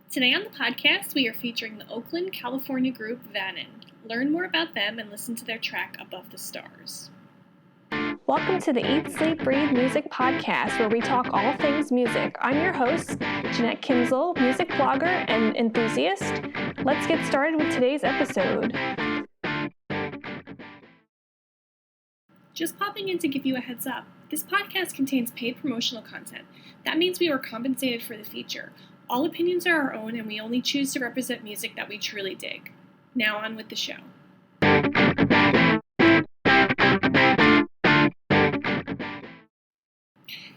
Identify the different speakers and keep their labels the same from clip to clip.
Speaker 1: Today on the podcast, we are featuring the Oakland, California group Vannon. Learn more about them and listen to their track Above the Stars.
Speaker 2: Welcome to the Eat, Sleep, Breathe Music podcast, where we talk all things music. I'm your host, Jeanette Kinzel, music blogger and enthusiast. Let's get started with today's episode.
Speaker 1: Just popping in to give you a heads up. This podcast contains paid promotional content. That means we were compensated for the feature. All opinions are our own, and we only choose to represent music that we truly dig. Now on with the show.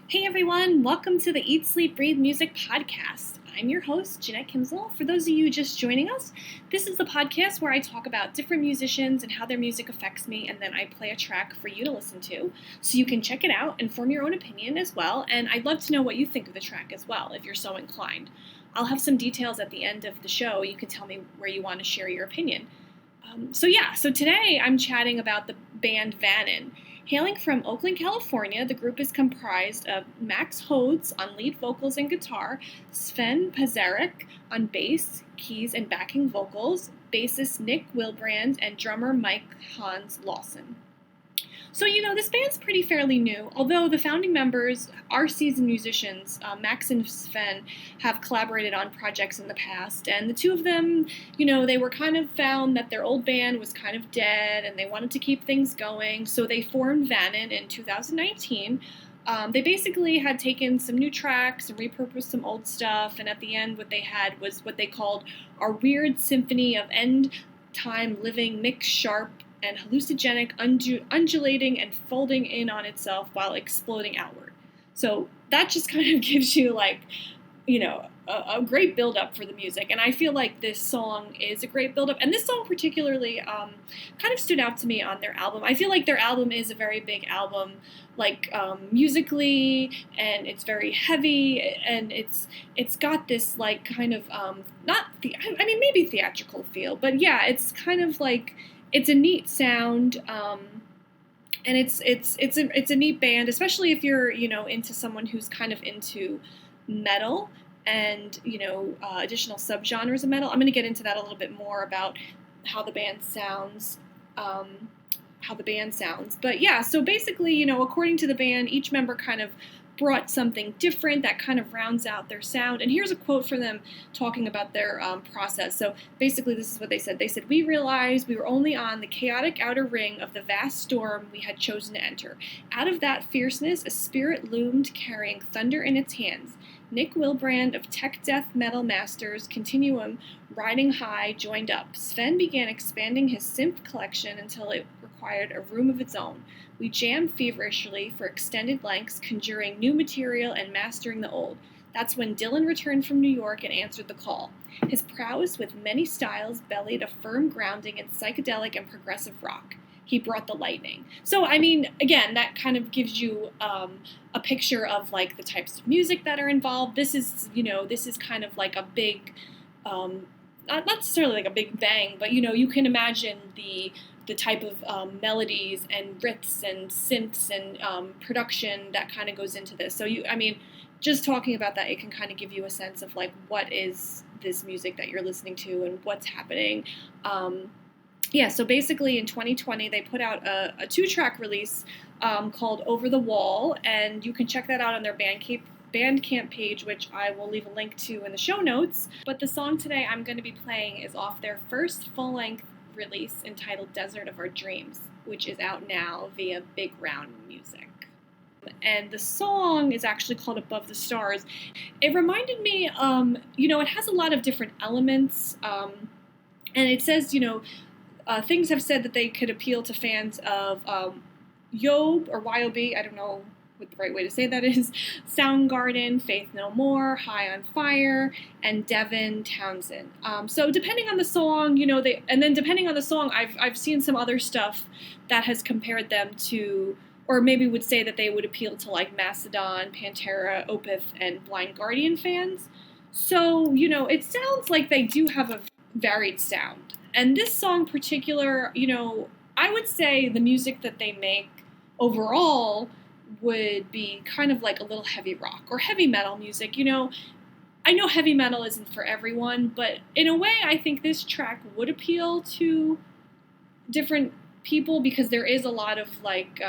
Speaker 1: Hey everyone, welcome to the Eat, Sleep, Breathe Music podcast. I'm your host, Jeanette Kinzel. For those of you just joining us, this is the podcast where I talk about different musicians and how their music affects me, and then I play a track for you to listen to, so you can check it out and form your own opinion as well, and I'd love to know what you think of the track as well, if you're so inclined. I'll have some details at the end of the show. You can tell me where you want to share your opinion. So today I'm chatting about the band Vannon. Hailing from Oakland, California, the group is comprised of Max Hodes on lead vocals and guitar, Sven Pazarek on bass, keys, and backing vocals, bassist Nick Willbrand, and drummer Mike Hans Lawson. So, this band's pretty fairly new, although the founding members are seasoned musicians. Max and Sven have collaborated on projects in the past, and the two of them, they were kind of found that their old band was kind of dead, and they wanted to keep things going, so they formed Vannon in 2019. They basically had taken some new tracks and repurposed some old stuff, and at the end what they had was what they called our weird symphony of end-time living mixed sharp and hallucinogenic, undulating and folding in on itself while exploding outward. So that just kind of gives you a great build-up for the music, and I feel like this song is a great build-up, and this song particularly kind of stood out to me on their album. I feel like their album is a very big album, musically, and it's very heavy, and it's got this kind of maybe theatrical feel, but yeah, it's kind of it's a neat sound, and it's a neat band, especially if you're into someone who's kind of into metal and additional subgenres of metal. I'm going to get into that a little bit more about how the band sounds. But yeah, so basically, according to the band, each member kind of brought something different that kind of rounds out their sound. And here's a quote from them talking about their process. So basically, this is what they said. They said, "We realized we were only on the chaotic outer ring of the vast storm we had chosen to enter. Out of that fierceness, a spirit loomed carrying thunder in its hands. Nick Willbrand of Tech Death Metal Masters Continuum, riding high, joined up. Sven began expanding his synth collection until it required a room of its own. We jammed feverishly for extended lengths, conjuring new material and mastering the old. That's when Dylan returned from New York and answered the call. His prowess with many styles bellied a firm grounding in psychedelic and progressive rock. He brought the lightning." So, again, that kind of gives you a picture of, the types of music that are involved. This is kind of like a big, not necessarily like a big bang, but, you can imagine the type of melodies and riffs and synths and production that kind of goes into this. So, just talking about that, it can kind of give you a sense of, what is this music that you're listening to and what's happening. So basically in 2020, they put out a 2-track release called Over the Wall, and you can check that out on their Bandcamp page, which I will leave a link to in the show notes. But the song today I'm going to be playing is off their first full-length release entitled Desert of Our Dreams, which is out now via Big Round Music. And the song is actually called Above the Stars. It reminded me, it has a lot of different elements, and it says, things have said that they could appeal to fans of Yob or YOB, I don't know what the right way to say that is, Soundgarden, Faith No More, High on Fire, and Devin Townsend. So depending on the song, depending on the song, I've seen some other stuff that has compared them to, or maybe would say that they would appeal to Mastodon, Pantera, Opeth, and Blind Guardian fans. So, it sounds like they do have a varied sound. And this song in particular, I would say the music that they make overall would be kind of like a little heavy rock or heavy metal music. I know heavy metal isn't for everyone, but in a way, I think this track would appeal to different people because there is a lot of like,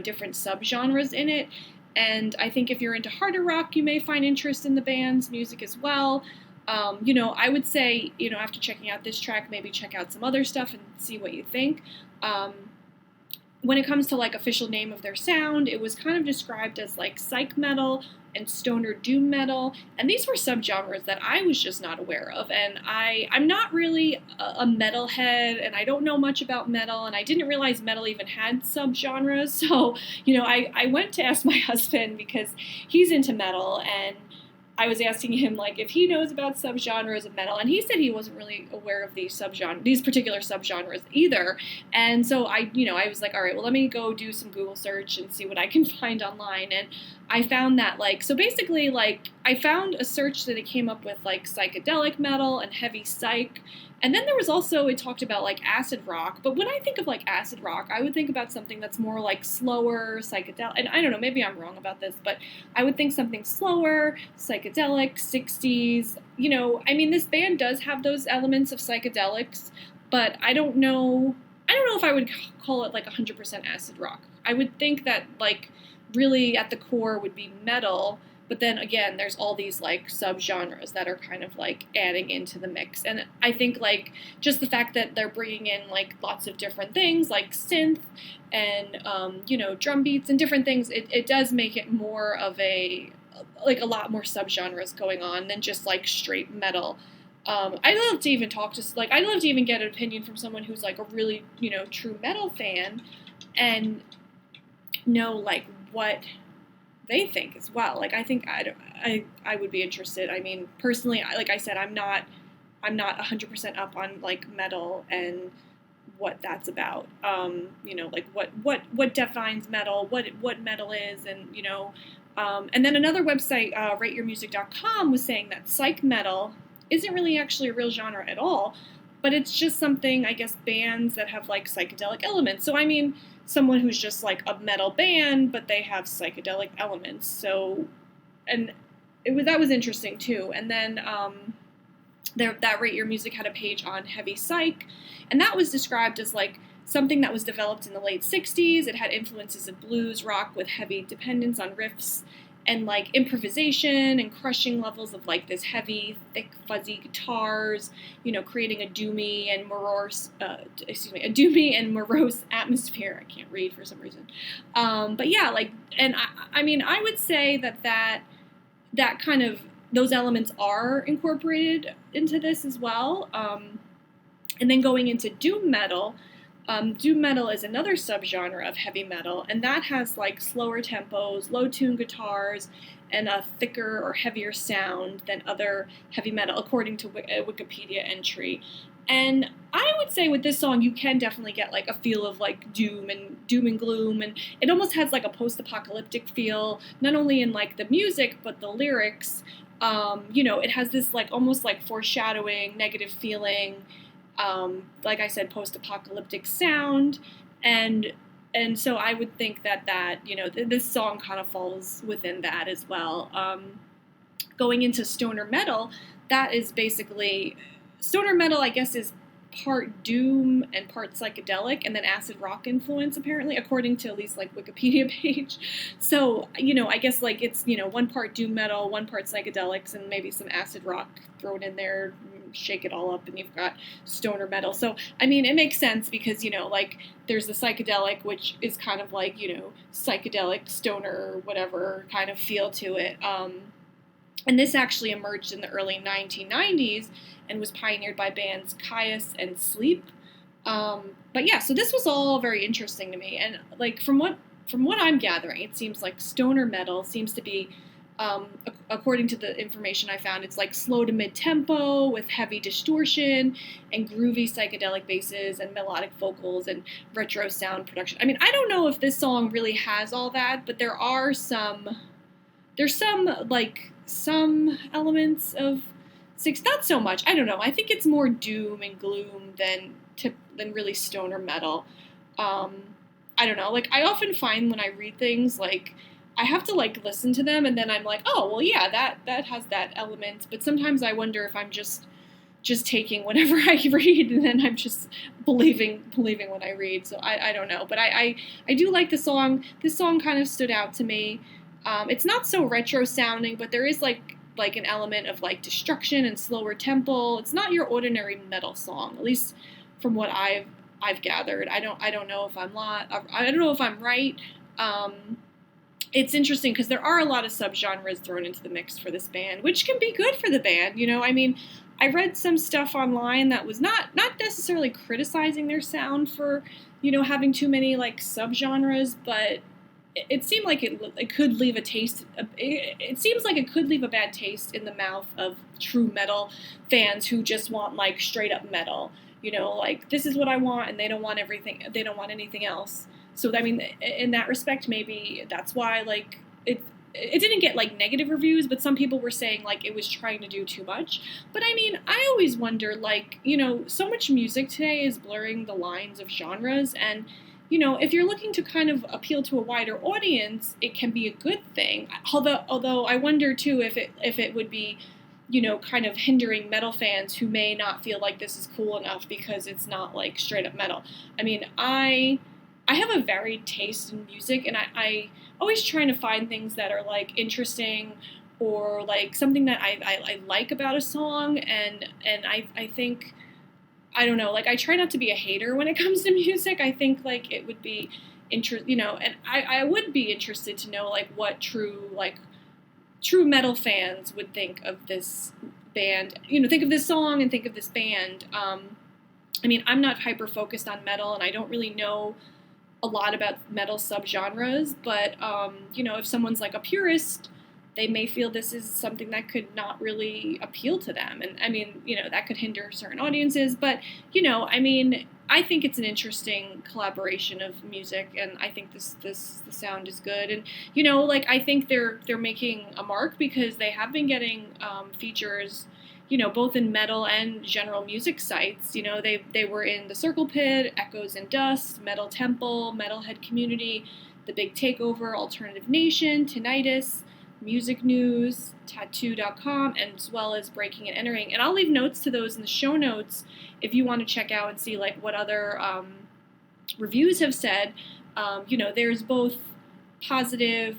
Speaker 1: different subgenres in it. And I think if you're into harder rock, you may find interest in the band's music as well. I would say, after checking out this track, maybe check out some other stuff and see what you think. When it comes to like official name of their sound, it was kind of described as like psych metal and stoner doom metal, and these were subgenres that I was just not aware of. And I'm not really a metalhead, and I don't know much about metal, and I didn't realize metal even had subgenres. So I went to ask my husband because he's into metal, and I was asking him like if he knows about subgenres of metal, and he said he wasn't really aware of these particular subgenres either. And so I was like, all right, well, let me go do some Google search and see what I can find online. And I found that basically I found a search that it came up with like psychedelic metal and heavy psych. And then there was also, it talked about like acid rock. But when I think of like acid rock, I would think about something that's more like slower, psychedelic. And I don't know, maybe I'm wrong about this, but I would think something slower, psychedelic, 60s. This band does have those elements of psychedelics, but I don't know if I would call it like 100% acid rock. I would think that like really at the core would be metal. But then again, there's all these like subgenres that are kind of like adding into the mix. And I think like just the fact that they're bringing in like lots of different things like synth and, drum beats and different things, it does make it more of a lot more subgenres going on than just like straight metal. I'd love to even I'd love to even get an opinion from someone who's like a really, true metal fan and know like what they think as well. Like I think I would be interested. I mean, personally, like I said, I'm not 100% up on like metal and what that's about. Like what defines metal, what metal is, and and then another website, rateyourmusic.com, was saying that psych metal isn't really actually a real genre at all, but it's just something, I guess, bands that have like psychedelic elements. So I mean, someone who's just like a metal band, but they have psychedelic elements. So, and that was interesting too. And then that Rate Your Music had a page on heavy psych, and that was described as like something that was developed in the late 60s. It had influences of blues rock with heavy dependence on riffs and like improvisation and crushing levels of like this heavy, thick, fuzzy guitars, creating a doomy and morose atmosphere. I can't read for some reason. But yeah, like, and I would say that kind of, those elements are incorporated into this as well. And then going into doom metal, doom metal is another subgenre of heavy metal, and that has like slower tempos, low tune guitars, and a thicker or heavier sound than other heavy metal, according to a Wikipedia entry. And I would say with this song, you can definitely get like a feel of like doom and gloom, and it almost has like a post-apocalyptic feel, not only in like the music but the lyrics. It has this like almost like foreshadowing, negative feeling. Like I said, post-apocalyptic sound, and so I would think that this song kind of falls within that as well. Going into stoner metal, that is basically, stoner metal, I guess, is part doom and part psychedelic, and then acid rock influence, apparently, according to at least like Wikipedia page. So, I guess like it's, one part doom metal, one part psychedelics, and maybe some acid rock thrown in there, shake it all up, and you've got stoner metal. So, I mean, it makes sense because, like there's the psychedelic, which is kind of like, psychedelic stoner, whatever kind of feel to it. And this actually emerged in the early 1990s and was pioneered by bands Caius and Sleep. But yeah, so this was all very interesting to me. And like from what I'm gathering, it seems like stoner metal seems to be, according to the information I found, it's like slow to mid-tempo with heavy distortion and groovy psychedelic basses and melodic vocals and retro sound production. I mean, I don't know if this song really has all that, but there's some elements of not so much. I don't know. I think it's more doom and gloom than really stoner metal. I don't know. Like I often find when I read things like I have to like listen to them, and then I'm like, oh well, yeah, that has that element. But sometimes I wonder if I'm just taking whatever I read, and then I'm just believing what I read. So I don't know, but I do like the song. This song kind of stood out to me. It's not so retro sounding, but there is like an element of like destruction and slower tempo. It's not your ordinary metal song, at least from what I've gathered. I don't know if I'm right. It's interesting because there are a lot of subgenres thrown into the mix for this band, which can be good for the band. You know, I mean, I read some stuff online that was not necessarily criticizing their sound for, you know, having too many like subgenres, but it seemed like it could leave a taste. It seems like it could leave a bad taste in the mouth of true metal fans who just want like straight up metal. You know, like this is what I want, and they don't want everything. They don't want anything else. So I mean, in that respect, maybe that's why like it didn't get like negative reviews, but some people were saying like it was trying to do too much. But I mean, I always wonder, like, you know, so much music today is blurring the lines of genres, and you know, if you're looking to kind of appeal to a wider audience, it can be a good thing. Although I wonder too if it would be, you know, kind of hindering metal fans who may not feel like this is cool enough because it's not like straight up metal. I mean, I have a varied taste in music, and I always trying to find things that are like interesting or like something that I like about a song, and I think, I don't know, like I try not to be a hater when it comes to music. I think like it would be you know, and I would be interested to know like what true metal fans would think of this band, you know, think of this song and think of this band. I mean, I'm not hyper focused on metal, and I don't really know a lot about metal subgenres, but you know, if someone's like a purist, they may feel this is something that could not really appeal to them, and I mean, you know, that could hinder certain audiences. But you know, I mean, I think it's an interesting collaboration of music, and I think the sound is good, and you know, like I think they're making a mark because they have been getting features, you know, both in metal and general music sites. You know, they were in The Circle Pit, Echoes and Dust, Metal Temple, Metalhead Community, The Big Takeover, Alternative Nation, Tinnitus, Music News, Tattoo.com, and as well as Breaking and Entering. And I'll leave notes to those in the show notes if you want to check out and see like what other reviews have said. You know, there's both positive.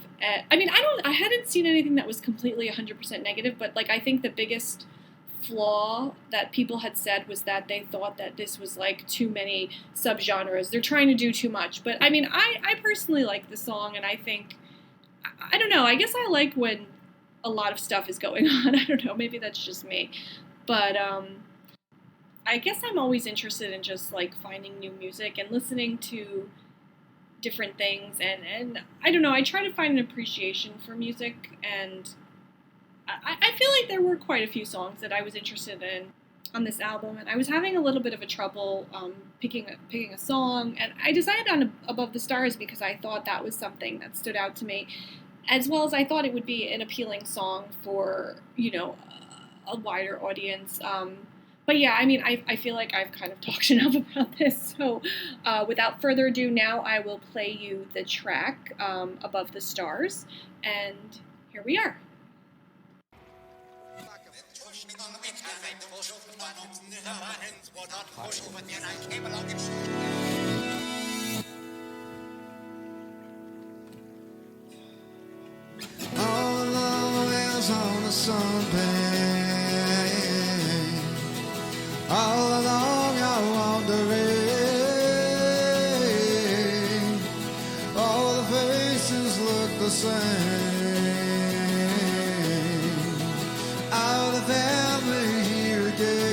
Speaker 1: I mean, I hadn't seen anything that was completely 100% negative, but like I think the biggest flaw that people had said was that they thought that this was like too many subgenres. They're trying to do too much. But I mean, I personally like the song, and I think, I don't know, I guess I like when a lot of stuff is going on. I don't know, maybe that's just me. But I guess I'm always interested in just like finding new music and listening to different things, and I don't know, I try to find an appreciation for music, and I feel like there were quite a few songs that I was interested in on this album, and I was having a little bit of a trouble picking a song, and I decided on Above the Stars because I thought that was something that stood out to me, as well as I thought it would be an appealing song for, you know, a wider audience. But yeah, I mean, I feel like I've kind of talked enough about this, so without further ado, now I will play you the track Above the Stars, and here we are.
Speaker 3: All alone is on the sunbed. All along you're wandering. All the faces look the same. Out of family here again.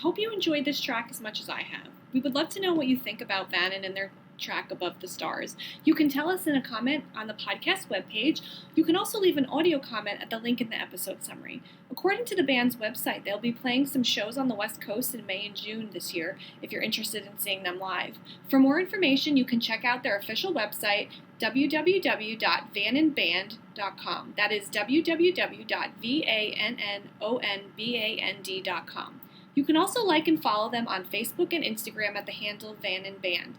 Speaker 1: hope you enjoyed this track as much as I have. We would love to know what you think about Vannon and their track Above the Stars. You can tell us in a comment on the podcast webpage. You can also leave an audio comment at the link in the episode summary. According to the band's website, they'll be playing some shows on the West Coast in May and June this year if you're interested in seeing them live. For more information, you can check out their official website, www.vannonband.com. That is www.vannonband.com. You can also like and follow them on Facebook and Instagram at the handle Vannon Band.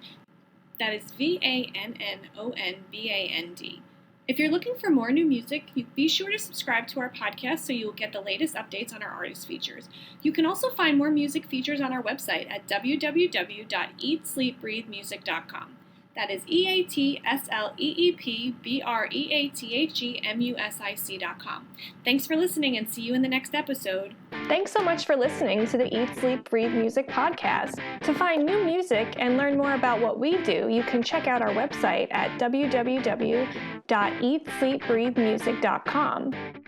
Speaker 1: That is VANNONBAND. If you're looking for more new music, be sure to subscribe to our podcast so you will get the latest updates on our artist features. You can also find more music features on our website at www.eatsleepbreathemusic.com. That is EATSLEEPBREATHEMUSIC.com. Thanks for listening and see you in the next episode.
Speaker 2: Thanks so much for listening to the Eat, Sleep, Breathe Music podcast. To find new music and learn more about what we do, you can check out our website at www.eatsleepbreathemusic.com.